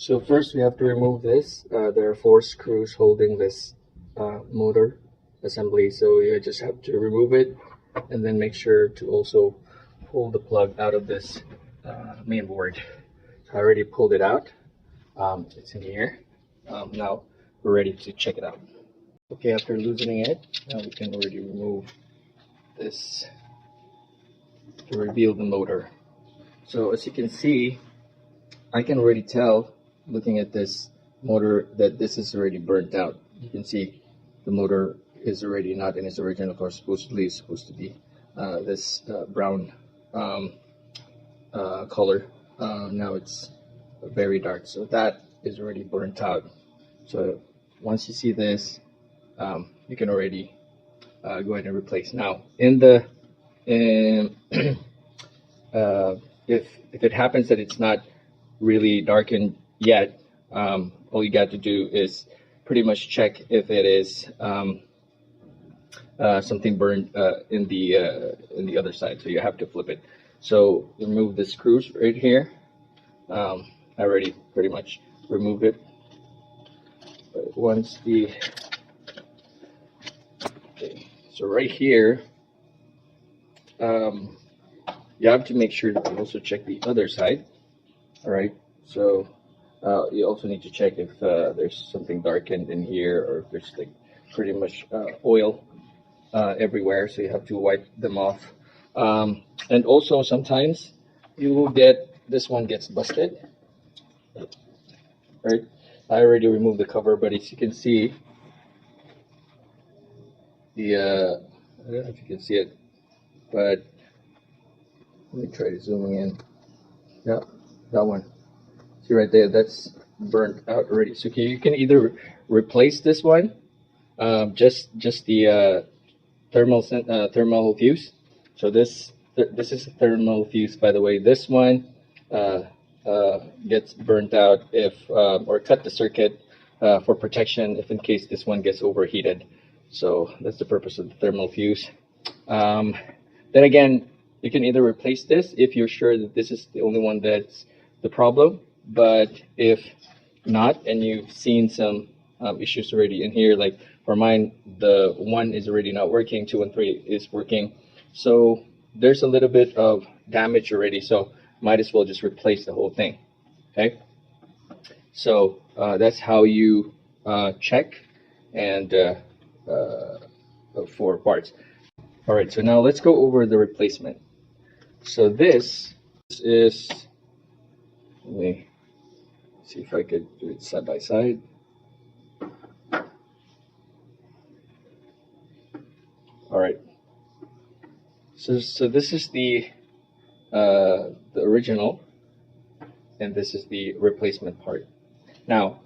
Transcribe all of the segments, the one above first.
So first we have to remove this. There are 4 screws holding this motor assembly, so you just have to remove it and then make sure to also pull the plug out of this main board. So I already pulled it out. It's in here. Now we're ready to check it out. Okay, after loosening it, now we can already remove this to reveal the motor. So as you can see, I can already tell looking at this motor that this is already burnt out. You can see the motor is already not in its original color. Supposedly it's supposed to be this brown color. Now it's very dark, so that is already burnt out. So once you see this, you can already go ahead and replace. Now if it happens that it's not really darkened yet, all you got to do is pretty much check if it is something burned in the other side. So you have to flip it. So remove the screws right here. I already pretty much removed it. But once so right here, you have to make sure to also check the other side. All right, so you also need to check if there's something darkened in here, or if there's like pretty much oil everywhere, so you have to wipe them off. And also sometimes you will get, this one gets busted, right? I already removed the cover, but as you can see, I don't know if you can see it, but let me try zooming in. Yeah, that one. See right there, that's burnt out already. So you can either replace this one, just the thermal fuse. So this is a thermal fuse, by the way. This one gets burnt out if or cut the circuit for protection if in case this one gets overheated. So that's the purpose of the thermal fuse. Then again, you can either replace this if you're sure that this is the only one that's the problem. But if not, and you've seen some issues already in here, like for mine, the 1 is already not working, 2 and 3 is working. So there's a little bit of damage already, so might as well just replace the whole thing. Okay, so that's how you check and for parts. All right, so now let's go over the replacement. So this is, let me see if I could do it side by side. All right. So this is the original, and this is the replacement part. Now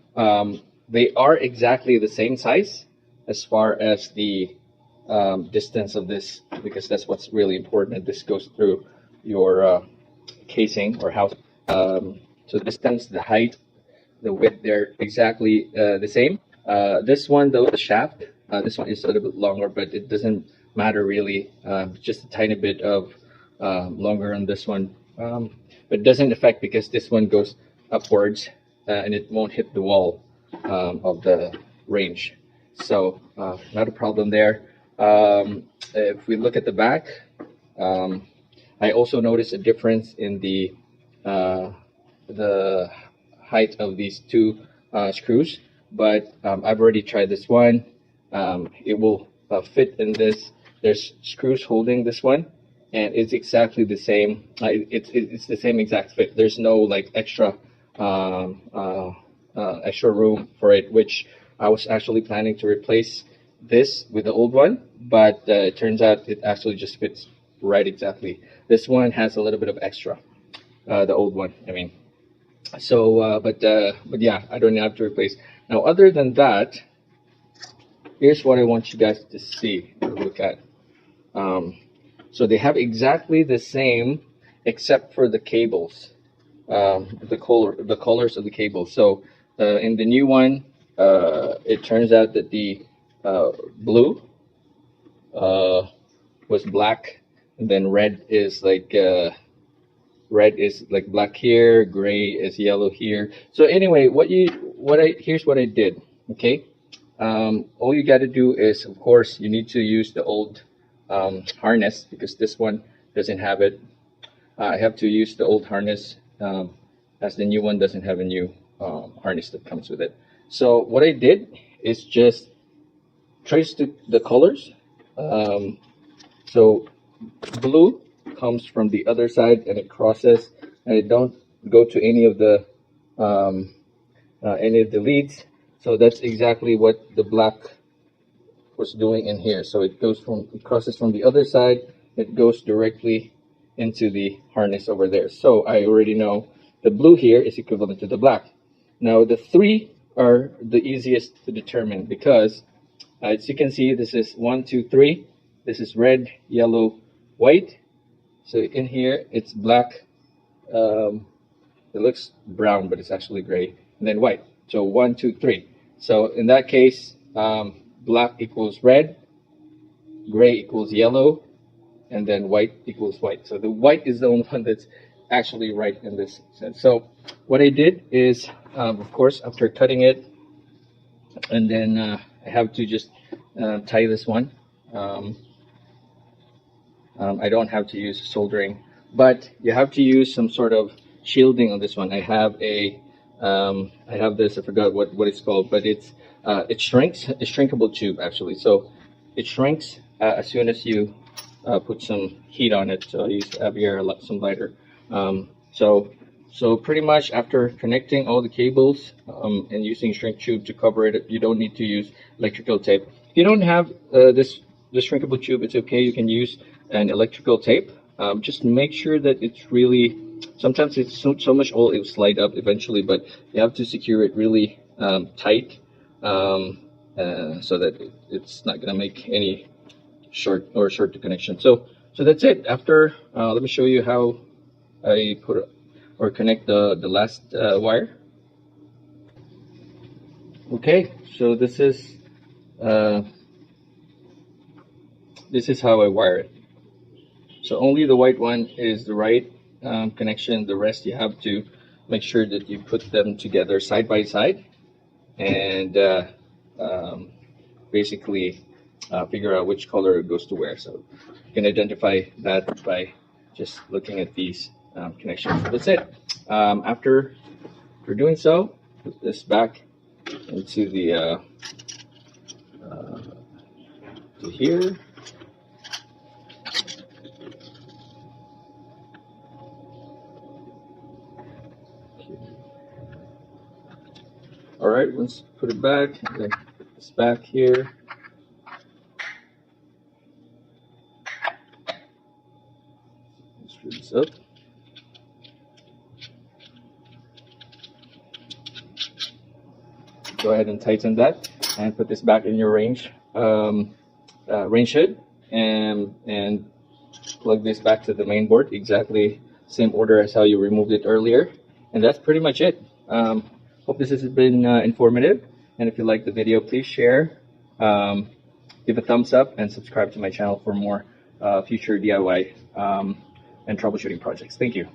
they are exactly the same size as far as the distance of this, because that's what's really important. This goes through your casing or house. So the distance, the height, the width, they're exactly the same. This one though, the shaft, this one is a little bit longer, but it doesn't matter really. Just a tiny bit of longer on this one, but it doesn't affect because this one goes upwards and it won't hit the wall of the range. So not a problem there. If we look at the back, I also noticed a difference in the height of these 2 screws, but I've already tried this one. It will fit in this. There's screws holding this one, and it's exactly the same. It's the same exact fit. There's no like extra extra room for it, which I was actually planning to replace this with the old one, but it turns out it actually just fits right exactly. This one has a little bit of extra, the old one, I mean. So but yeah, I don't have to replace. Now other than that, here's what I want you guys to see or look at. So they have exactly the same except for the cables, the colors of the cables. So in the new one, it turns out that the blue was black, and then red is like red is like black here, gray is yellow here. So anyway, here's what I did. Okay, all you got to do is, of course, you need to use the old harness because this one doesn't have it. I have to use the old harness as the new one doesn't have a new harness that comes with it. So what I did is just trace the colors. So blue comes from the other side and it crosses, and it don't go to any of the leads. So that's exactly what the black was doing in here. So it crosses from the other side, it goes directly into the harness over there. So I already know the blue here is equivalent to the black. Now the three are the easiest to determine because as you can see, this is 1, 2, 3. This is red, yellow, white. So in here it's black. It looks brown, but it's actually gray, and then white. So 1, 2, 3. So in that case, black equals red, gray equals yellow, and then white equals white. So the white is the only one that's actually right in this sense. So what I did is, of course, after cutting it, and then I have to just tie this one. I don't have to use soldering, but you have to use some sort of shielding on this one. I have this, I forgot what it's called, but it shrinks, a shrinkable tube actually. So it shrinks as soon as you put some heat on it. So I use some lighter. So pretty much after connecting all the cables and using shrink tube to cover it, you don't need to use electrical tape. If you don't have this shrinkable tube, it's okay. You can use an electrical tape. Just make sure that it's really, sometimes it's so much oil it will slide up eventually, but you have to secure it really tight so that it's not going to make any short to connection. So that's it. After let me show you how I put or connect the last wire. Okay, so this is how I wire it. So only the white one is the right connection. The rest you have to make sure that you put them together side by side and basically figure out which color it goes to where. So you can identify that by just looking at these connections. So that's it. After doing so, put this back into the to here. All right, let's put it back, and then put this back here. Screw this up. Go ahead and tighten that, and put this back in your Rangehood, and plug this back to the main board. Exactly same order as how you removed it earlier, and that's pretty much it. Hope this has been informative, and if you like the video, please share, give a thumbs up, and subscribe to my channel for more future DIY and troubleshooting projects. Thank you.